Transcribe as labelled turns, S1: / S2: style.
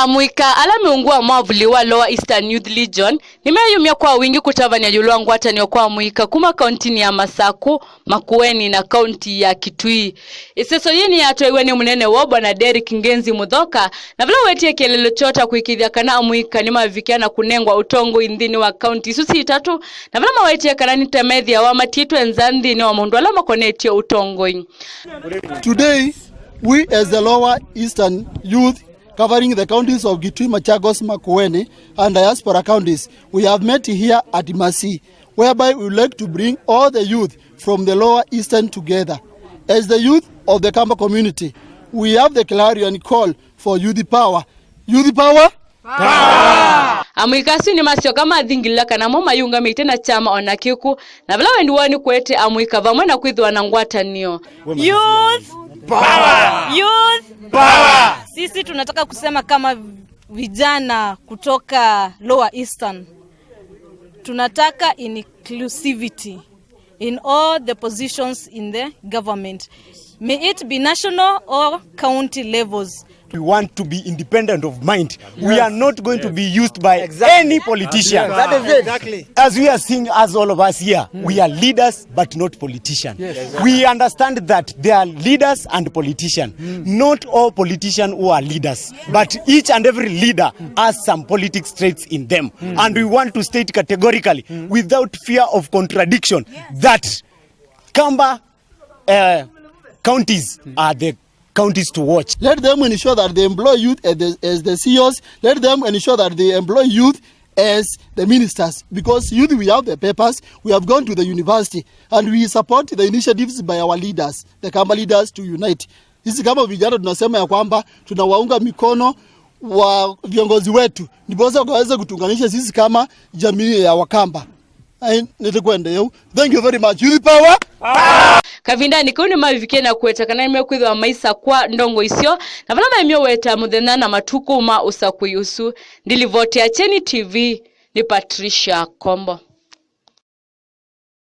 S1: Amuika ala meungua mwavuli wa Lower Eastern Youth Legion nimeyumia kwa wingi kutavanya yulwa ngwatani kwa Amuika kuma kauntini ya Masaku, Makueni na kaunti ya Kitui. Iseso yini ya tuweweni munene wobo na Derek Ngenzi Mudhoka na vila wetie kelelo chota kuikidhia kana Amuika ni mavikia na kunengwa utongo indhini wa kaunti susi itatu na vila mawetie kana nitemedhia wa matitu enzandhini wa mundu ala makonetio utongo.
S2: Today, we as the Lower Eastern Youth covering the counties of Kitui, Machakos, Makueni, and diaspora counties, we have met here at Masi, whereby we would like to bring all the youth from the Lower Eastern together. As the youth of the Ukamba community, we have the clarion call for youth power. Youth power? Power!
S1: Amuika ni masio kama dhingila kana moma yunga meitena chama onakiku na vila wenduwani kwete Amuika vamwena kuidhuwa na ngwata niyo.
S3: Youth power! Youth power! Sisi tunataka kusema kama vijana kutoka Lower Eastern. Tunataka inclusivity in all the positions in the government. May it be national or county levels.
S4: We want to be independent of mind. Yes. We are not going to be used by any politician.
S2: That is it. Exactly.
S4: As we are seeing, as all of us here, we are leaders but not politicians. Yes. Exactly. We understand that there are leaders and politicians. Not all politicians who are leaders, but each and every leader has some politics traits in them. And we want to state categorically, without fear of contradiction, that Ukamba counties are the counties to watch.
S2: Let them ensure that they employ youth as the CEOs. Let them ensure that they employ youth as the ministers. Because youth, we have the papers, we have gone to the university, and we support the initiatives by our leaders, the Ukamba leaders, to unite. Sisi kama vijana tunasema ya kwamba tunawaunga mikono wa viongozi wetu. Ndiposa waweze kutunganisha sisi kama jamii ya Ukamba. Thank you very much. Youth power!
S1: Kavinda nikuni mavikie na kuweta kana nimekuidwa maisa kwa ndongo isio na vana maimio weta mudhena na matuku uma usakuyusu ndilivote ya Cheni TV ni Patricia Kombo.